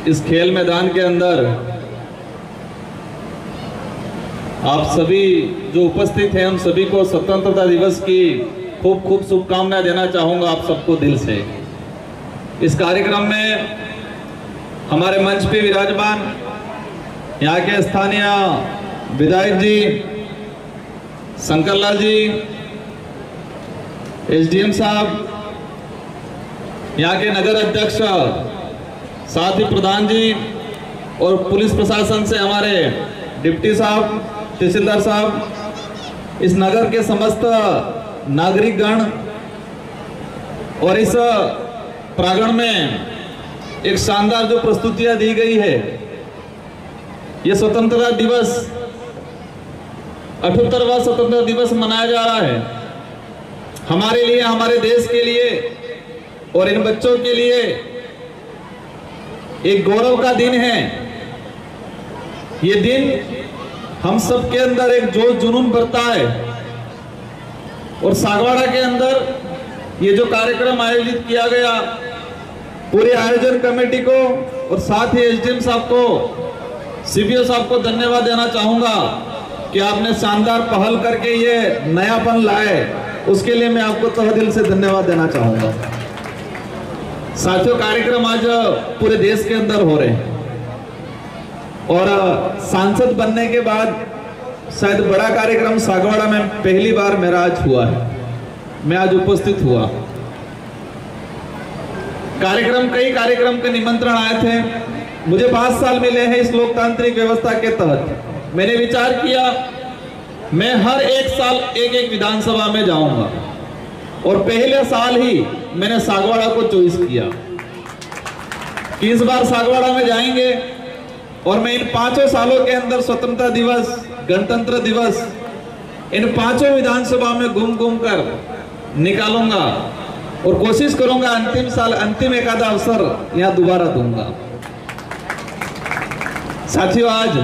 इस खेल मैदान के अंदर आप सभी जो उपस्थित हैं, हम सभी को स्वतंत्रता दिवस की खूब खूब शुभकामनाएं देना चाहूँगा आप सबको दिल से। इस कार्यक्रम में हमारे मंच पे विराजमान यहाँ के स्थानीय विधायक जी, शंकरलाल जी, एसडीएम साहब, यहाँ के नगर अध्यक्ष, साथ ही प्रधान जी और पुलिस प्रशासन से हमारे डिप्टी साहब, तहसीलदार साहब, इस नगर के समस्त नागरिकगण और इस प्रांगण में एक शानदार जो प्रस्तुतियां दी गई है, ये स्वतंत्रता दिवस 78वां स्वतंत्रता दिवस मनाया जा रहा है। हमारे लिए, हमारे देश के लिए और इन बच्चों के लिए एक गौरव का दिन है। ये दिन हम सब के अंदर एक जोश जुनून भरता है और सागवाड़ा के अंदर ये जो कार्यक्रम आयोजित किया गया, पूरे आयोजन कमेटी को और साथ ही एसडीएम साहब को, सीपीओ साहब को धन्यवाद देना चाहूंगा कि आपने शानदार पहल करके ये नयापन लाए, उसके लिए मैं आपको तहे दिल से धन्यवाद देना चाहूंगा। साथियों, कार्यक्रम आज पूरे देश के अंदर हो रहे हैं और सांसद बनने के बाद शायद बड़ा कार्यक्रम सागवाड़ा में पहली बार मेरा आज हुआ है, मैं आज उपस्थित हुआ। कई कार्यक्रम के निमंत्रण आए थे, मुझे 5 साल मिले हैं इस लोकतांत्रिक व्यवस्था के तहत। मैंने विचार किया मैं हर एक साल एक विधानसभा में जाऊंगा और पहले साल ही मैंने सागवाड़ा को चॉइस किया कि इस बार सागवाड़ा में जाएंगे और मैं इन 5 सालों के अंदर स्वतंत्रता दिवस, गणतंत्र दिवस इन 5 विधानसभा में घूम कर निकालूंगा और कोशिश करूंगा अंतिम साल, अंतिम एक आधा अवसर यहां दोबारा दूंगा। साथियों, आज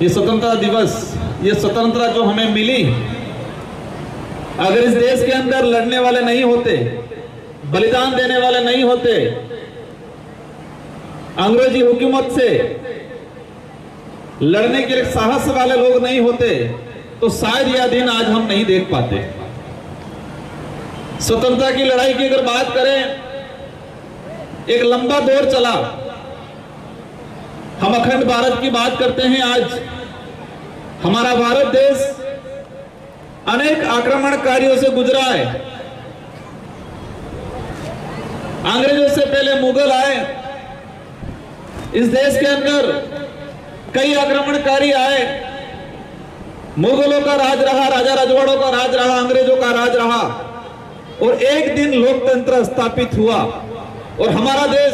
ये स्वतंत्रता दिवस, ये स्वतंत्रता जो हमें मिली, अगर इस देश के अंदर लड़ने वाले नहीं होते, बलिदान देने वाले नहीं होते, अंग्रेजी हुकूमत से लड़ने के लिए साहस वाले लोग नहीं होते, तो शायद यह दिन आज हम नहीं देख पाते। स्वतंत्रता की लड़ाई की अगर बात करें, एक लंबा दौर चला। हम अखंड भारत की बात करते हैं। आज हमारा भारत देश अनेक आक्रमणकारियों से गुजरा है। अंग्रेजों से पहले मुगल आए, इस देश के अंदर कई आक्रमणकारी आए। मुगलों का राज रहा, राजा रजवाड़ों का राज रहा, अंग्रेजों का राज रहा और एक दिन लोकतंत्र स्थापित हुआ और हमारा देश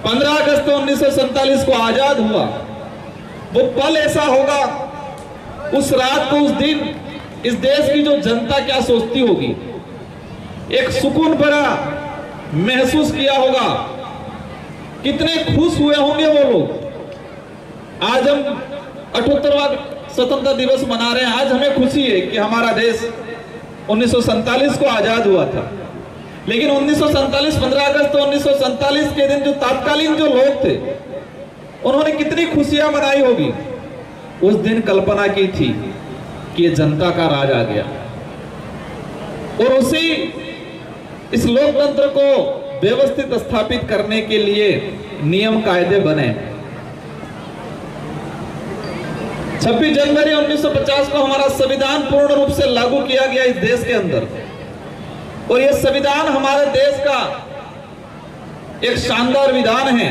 15 अगस्त 1947 को आजाद हुआ। वो पल ऐसा होगा, उस रात को, उस दिन इस देश की जो जनता क्या सोचती होगी, एक सुकून भरा महसूस किया होगा, कितने खुश हुए होंगे वो लोग। आज हम 78वां स्वतंत्रता दिवस मना रहे हैं। आज हमें खुशी है कि हमारा देश 1947 को आजाद हुआ था, लेकिन 1947 15 अगस्त 1947 के दिन जो तात्कालीन जो लोग थे, उन्होंने कितनी खुशियां मनाई होगी। उस दिन कल्पना की थी कि ये जनता का राज आ गया और उसी इस लोकतंत्र को व्यवस्थित स्थापित करने के लिए नियम कायदे बने। 26 जनवरी 1950 को हमारा संविधान पूर्ण रूप से लागू किया गया इस देश के अंदर और यह संविधान हमारे देश का एक शानदार विधान है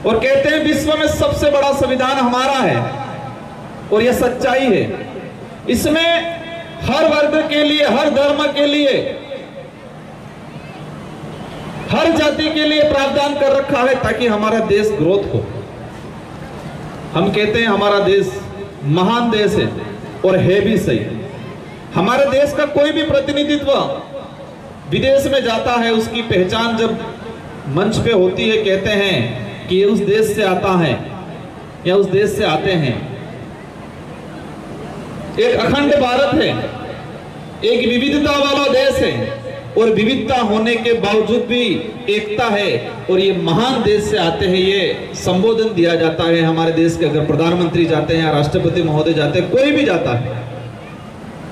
और कहते हैं विश्व में सबसे बड़ा संविधान हमारा है और यह सच्चाई है। इसमें हर वर्ग के लिए, हर धर्म के लिए, हर जाति के लिए प्रावधान कर रखा है ताकि हमारा देश ग्रोथ हो। हम कहते हैं हमारा देश महान देश है और है भी सही। हमारे देश का कोई भी प्रतिनिधित्व विदेश में जाता है, उसकी पहचान जब मंच पे होती है, कहते हैं कि ये उस देश से आता है या उस देश से आते हैं। एक अखंड भारत है, एक विविधता वाला देश है और विविधता होने के बावजूद भी एकता है, और ये महान देश से आते हैं, ये संबोधन दिया जाता है हमारे देश के। अगर प्रधानमंत्री जाते हैं या राष्ट्रपति महोदय जाते हैं, कोई भी जाता है,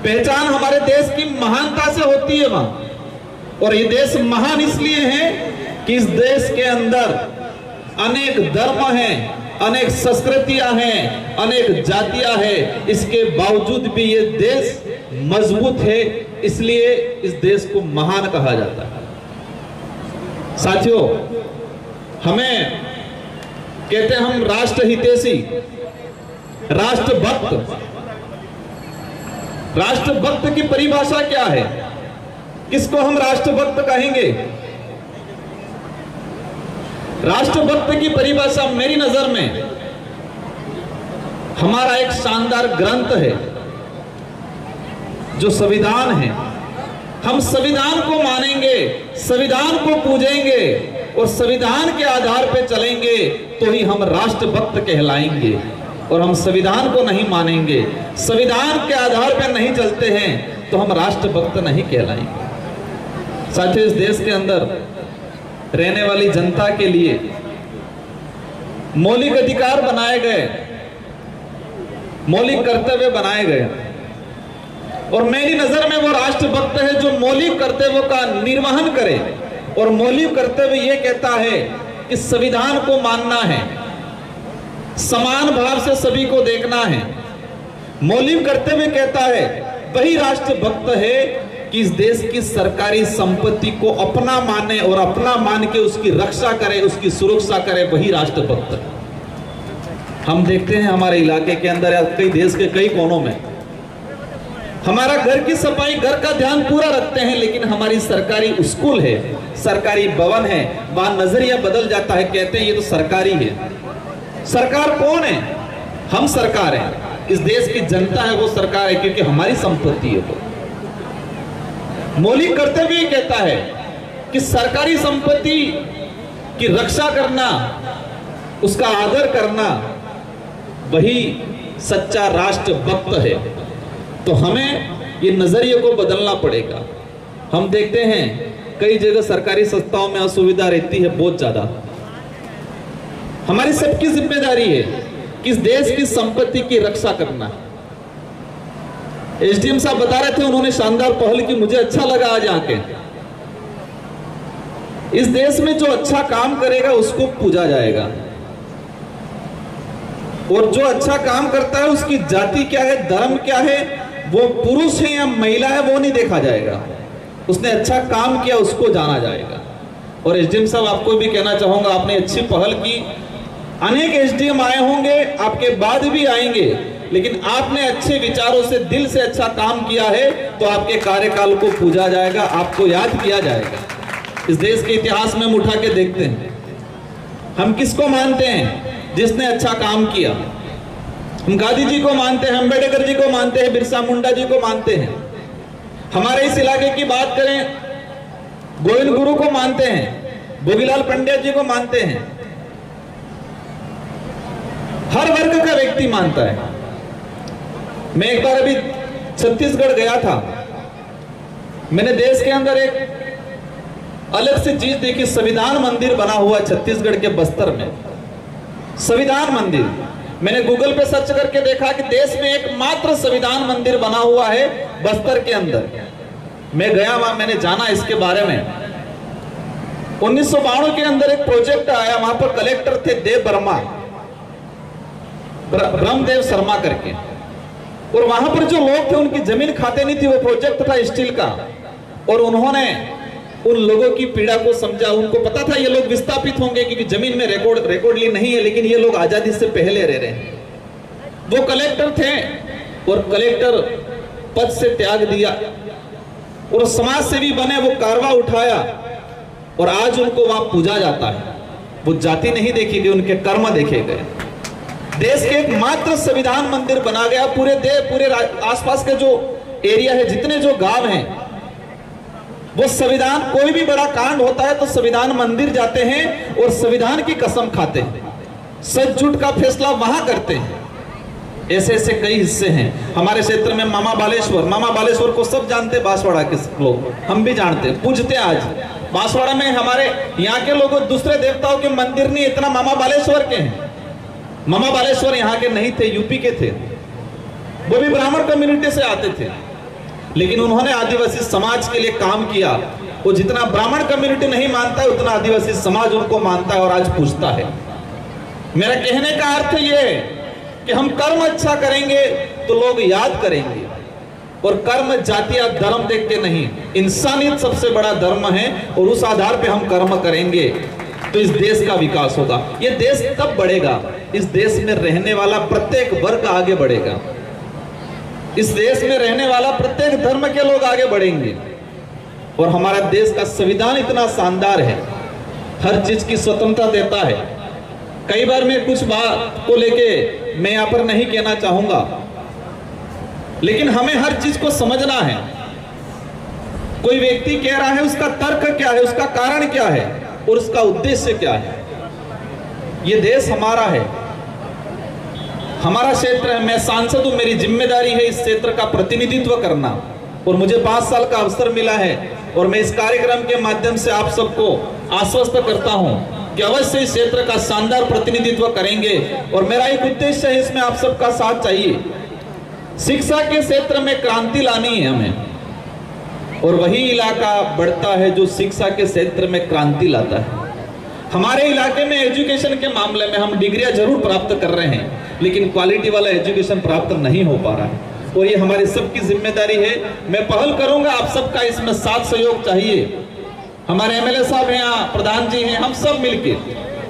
पहचान हमारे देश की महानता से होती है वहां। और ये देश महान इसलिए है कि इस देश के अंदर अनेक धर्म हैं, अनेक संस्कृतियां हैं, अनेक जातियां हैं, इसके बावजूद भी ये देश मजबूत है, इसलिए इस देश को महान कहा जाता है। साथियों, हमें कहते हैं हम राष्ट्र हितैषी, राष्ट्रभक्त। राष्ट्रभक्त की परिभाषा क्या है? किसको हम राष्ट्रभक्त कहेंगे? राष्ट्रभक्त की परिभाषा मेरी नजर में हमारा एक शानदार ग्रंथ है जो संविधान है। हम संविधान को मानेंगे, संविधान को पूजेंगे और संविधान के आधार पर चलेंगे तो ही हम राष्ट्रभक्त कहलाएंगे। और हम संविधान को नहीं मानेंगे, संविधान के आधार पर नहीं चलते हैं तो हम राष्ट्रभक्त नहीं कहलाएंगे। साथियों, इस देश के अंदर रहने वाली जनता के लिए मौलिक अधिकार बनाए गए, मौलिक कर्तव्य बनाए गए, और मेरी नजर में वो राष्ट्रभक्त है जो मौलिक कर्तव्यों का निर्वहन करे। और मौलिक कर्तव्य ये कहता है कि संविधान को मानना है, समान भाव से सभी को देखना है। मौलिक कर्तव्य कहता है, वही राष्ट्रभक्त है कि इस देश की सरकारी संपत्ति को अपना माने और अपना मान के उसकी रक्षा करे, उसकी सुरक्षा करे, वही राष्ट्रभक्त है। हम देखते हैं हमारे इलाके के अंदर या कई देश के कई कोनों में हमारा घर की सफाई, घर का ध्यान पूरा रखते हैं, लेकिन हमारी सरकारी स्कूल है, सरकारी भवन है, वहां नजरिया बदल जाता है, कहते हैं ये तो सरकारी है। सरकार कौन है? हम सरकार हैं। इस देश की जनता है वो सरकार है, क्योंकि हमारी संपत्ति है वो। मौलिक कर्तव्य ये कहता है कि सरकारी संपत्ति की रक्षा करना, उसका आदर करना, वही सच्चा राष्ट्रभक्त है। तो हमें ये नजरिए को बदलना पड़ेगा। हम देखते हैं कई जगह सरकारी संस्थाओं में असुविधा रहती है बहुत ज्यादा। हमारी सबकी जिम्मेदारी है कि इस देश की संपत्ति की रक्षा करना। एसडीएम साहब बता रहे थे, उन्होंने शानदार पहल की, मुझे अच्छा लगा आज आके। इस देश में जो अच्छा काम करेगा उसको पूजा जाएगा, और जो अच्छा काम करता है उसकी जाति क्या है, धर्म क्या है, वो पुरुष है या महिला है, वो नहीं देखा जाएगा। उसने अच्छा काम किया उसको जाना जाएगा। और एसडीएम साहब, आपको भी कहना चाहूंगा, आपने अच्छी पहल की। अनेक एसडीएम आए होंगे, आपके बाद भी आएंगे, लेकिन आपने अच्छे विचारों से, दिल से अच्छा काम किया है तो आपके कार्यकाल को पूजा जाएगा, आपको याद किया जाएगा। इस देश के इतिहास में हम उठा के देखते हैं, हम किसको मानते हैं? जिसने अच्छा काम किया। हम गांधी जी को मानते हैं, अम्बेडकर जी को मानते हैं, बिरसा मुंडा जी को मानते हैं। हमारे इस इलाके की बात करें, गोविंद गुरु को मानते हैं, भोगीलाल पंड्या जी को मानते हैं। हर वर्ग का व्यक्ति मानता है। मैं एक बार अभी छत्तीसगढ़ गया था, मैंने देश के अंदर एक अलग सी चीज देखी। संविधान मंदिर बना हुआ छत्तीसगढ़ के बस्तर में, संविधान मंदिर। मैंने गूगल पे सर्च करके देखा कि देश में एकमात्र संविधान मंदिर बना हुआ है बस्तर के अंदर। मैं गया वहां, मैंने जाना इसके बारे में। 1992 के अंदर एक प्रोजेक्ट आया, वहां पर कलेक्टर थे देव वर्मा, ब्रह्मदेव शर्मा करके, और वहां पर जो लोग थे उनकी जमीन खाते नहीं थी। वो प्रोजेक्ट था स्टील का, और उन्होंने उन लोगों की पीड़ा को समझा। उनको पता था ये लोग विस्थापित होंगे क्योंकि जमीन में रिकॉर्डली नहीं है, लेकिन ये लोग आजादी से पहले रह रहे हैं। वो कलेक्टर थे और कलेक्टर पद से त्याग दिया और समाज सेवी बने, वो कारवा उठाया और आज उनको वहां पूजा जाता है। वो जाति नहीं देखी गई, उनके कर्म देखे गए। देश के एकमात्र संविधान मंदिर बना गया। पूरे आसपास के जो एरिया है, जितने जो गांव हैं, वो संविधान, कोई भी बड़ा कांड होता है तो संविधान मंदिर जाते हैं और संविधान की कसम खाते हैं, सच झूठ का फैसला वहां करते हैं। ऐसे ऐसे कई हिस्से हैं हमारे क्षेत्र में। मामा बालेश्वर को सब जानते, बांसवाड़ा के लोग, हम भी जानते, पूजते। आज बांसवाड़ा में हमारे यहाँ के लोग दूसरे देवताओं के मंदिर नहीं, इतना मामा बालेश्वर के हैं। मामा बालेश्वर यहाँ के नहीं थे, यूपी के थे, वो भी ब्राह्मण कम्युनिटी से आते थे, लेकिन उन्होंने आदिवासी समाज के लिए काम किया। वो जितना ब्राह्मण कम्युनिटी नहीं मानता है उतना आदिवासी समाज उनको मानता है और आज पूजता है। मेरा कहने का अर्थ ये है कि हम कर्म अच्छा करेंगे तो लोग याद करेंगे, और कर्म जाति या धर्म देख के नहीं, इंसानियत सबसे बड़ा धर्म है, और उस आधार पे हम कर्म करेंगे तो इस देश का विकास होगा। ये देश तब बढ़ेगा, इस देश में रहने वाला प्रत्येक वर्ग आगे बढ़ेगा, इस देश में रहने वाला प्रत्येक धर्म के लोग आगे बढ़ेंगे। और हमारा देश का संविधान इतना शानदार है, हर चीज की स्वतंत्रता देता है। कई बार मैं कुछ बात को लेके मैं यहाँ पर नहीं कहना चाहूंगा, लेकिन हमें हर चीज को समझना है। कोई व्यक्ति कह रहा है, उसका तर्क क्या है, उसका कारण क्या है और उसका उद्देश्य क्या है। ये देश हमारा है, हमारा क्षेत्र है, मैं सांसद हूं, मेरी जिम्मेदारी है इस क्षेत्र का प्रतिनिधित्व करना, और मुझे 5 साल का अवसर मिला है। और मैं इस कार्यक्रम के माध्यम से आप सबको आश्वस्त करता हूं कि अवश्य इस क्षेत्र का शानदार प्रतिनिधित्व करेंगे। और मेरा एक उद्देश्य है, इसमें आप सबका साथ चाहिए। शिक्षा के क्षेत्र में क्रांति लानी है हमें, और वही इलाका बढ़ता है जो शिक्षा के क्षेत्र में क्रांति लाता है। हमारे इलाके में एजुकेशन के मामले में हम डिग्रियां जरूर प्राप्त कर रहे हैं, लेकिन क्वालिटी वाला एजुकेशन प्राप्त नहीं हो पा रहा है, और ये हमारी सबकी जिम्मेदारी है। मैं पहल करूंगा, आप सबका इसमें साथ सहयोग चाहिए। हमारे एमएलए साहब हैं यहाँ, प्रधान जी हैं, हम सब मिलके,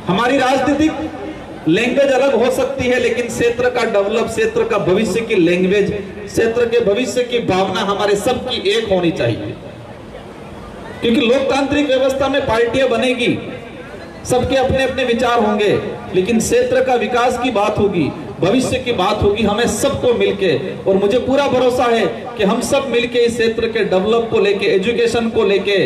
हमारी राजनीतिक लैंग्वेज अलग हो सकती है, लेकिन क्षेत्र का डेवलप, क्षेत्र का भविष्य की लैंग्वेज, क्षेत्र के भविष्य की भावना हमारे सबकी एक होनी चाहिए। क्योंकि लोकतांत्रिक व्यवस्था में पार्टियां बनेगी, सबके अपने अपने विचार होंगे, लेकिन क्षेत्र का विकास की बात होगी, भविष्य की बात होगी, हमें सबको मिलके। और मुझे पूरा भरोसा है कि हम सब मिलके इस क्षेत्र के डेवलप को लेके, एजुकेशन को लेके,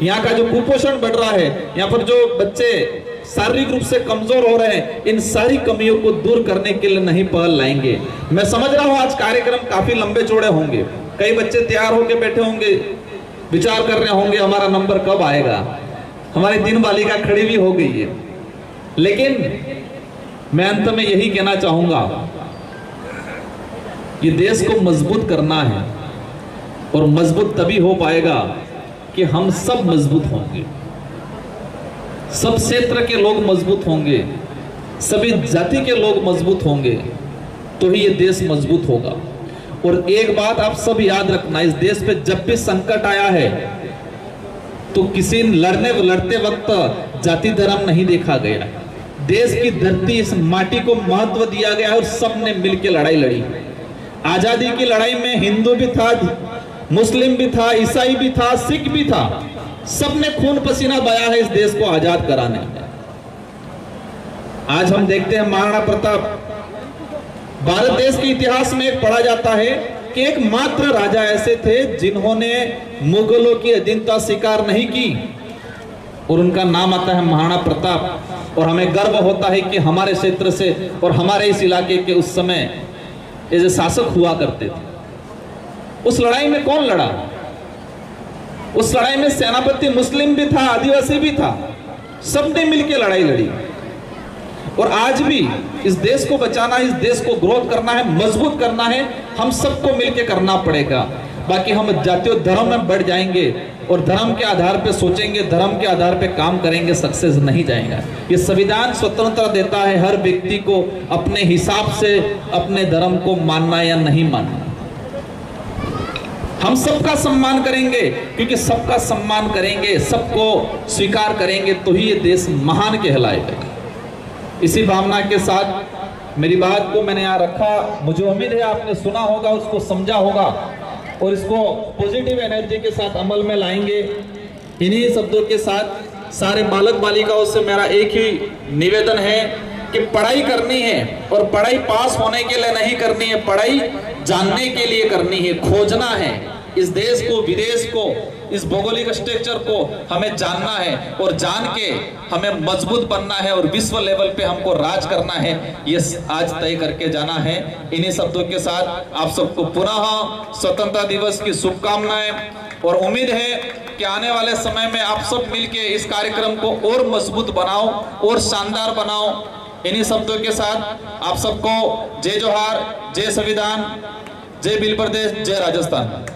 यहाँ का जो कुपोषण बढ़ रहा है, यहाँ पर जो बच्चे शारीरिक रूप से कमजोर हो रहे हैं, इन सारी कमियों को दूर करने के लिए नहीं पहल लाएंगे। मैं समझ रहा हूँ आज कार्यक्रम काफी लंबे चौड़े होंगे, कई बच्चे तैयार होकर बैठे होंगे, विचार कर रहे होंगे हमारा नंबर कब आएगा। हमारी दिन बालिका खड़ी भी हो गई है, लेकिन मैं अंत में यही कहना चाहूंगा, ये देश को मजबूत करना है, और मजबूत तभी हो पाएगा कि हम सब मजबूत होंगे, सब क्षेत्र के लोग मजबूत होंगे, सभी जाति के लोग मजबूत होंगे, तो ही ये देश मजबूत होगा। और एक बात आप सब याद रखना, इस देश पे जब भी संकट आया है तो किसी लड़ते वक्त जाति धर्म नहीं देखा गया। देश की धरती, इस माटी को महत्व दिया गया है और सबने मिलकर लड़ाई लड़ी। आजादी की लड़ाई में हिंदू भी था, मुस्लिम भी था, ईसाई भी था, सिख भी था, सबने खून पसीना बहाया है इस देश को आजाद कराने में। आज हम देखते हैं महाराणा प्रताप, भारत देश के इतिहास में एक पढ़ा जाता है कि एक मात्र राजा ऐसे थे जिन्होंने मुगलों की अधीनता स्वीकार नहीं की, और उनका नाम आता है महाराणा प्रताप। और हमें गर्व होता है कि हमारे क्षेत्र से और हमारे इस इलाके के उस समय ऐसे शासक हुआ करते थे। उस लड़ाई में कौन लड़ा? उस लड़ाई में सेनापति मुस्लिम भी था, आदिवासी भी था, सबने मिलकर लड़ाई लड़ी। और आज भी इस देश को बचाना, इस देश को ग्रोथ करना है, मजबूत करना है, हम सबको मिलकर करना पड़ेगा। बाकी हम जातीय धर्म में बढ़ जाएंगे और धर्म के आधार पे सोचेंगे, धर्म के आधार पे काम करेंगे, सक्सेस नहीं जाएगा। ये संविधान स्वतंत्रता देता है हर व्यक्ति को अपने हिसाब से अपने धर्म को मानना या नहीं मानना। हम सबका सम्मान करेंगे, क्योंकि सबका सम्मान करेंगे, सबको स्वीकार करेंगे, तो ही ये देश महान कहलाएगा। इसी भावना के साथ मेरी बात को मैंने यहाँ रखा। मुझे उम्मीद है आपने सुना होगा, उसको समझा होगा और इसको पॉजिटिव एनर्जी के साथ अमल में लाएंगे। इन्हीं शब्दों के साथ सारे बालक बालिकाओं से मेरा एक ही निवेदन है कि पढ़ाई करनी है, और पढ़ाई पास होने के लिए नहीं करनी है, पढ़ाई जानने के लिए करनी है, खोजना है, इस देश को, विदेश को इस भौगोलिक स्ट्रक्चर को हमें जानना है और जान के हमें मजबूत बनना है और विश्व लेवल पे हमको राज करना है, ये आज तय करके जाना है। इन्हीं शब्दों के साथ आप सबको पुनः स्वतंत्रता दिवस की शुभकामनाएं और उम्मीद है कि आने वाले समय में आप सब मिलके इस कार्यक्रम को और मजबूत बनाओ और शानदार बनाओ। इन्हीं शब्दों के साथ आप सबको जय जोहार, जय संविधान, जय बिल प्रदेश, जय राजस्थान।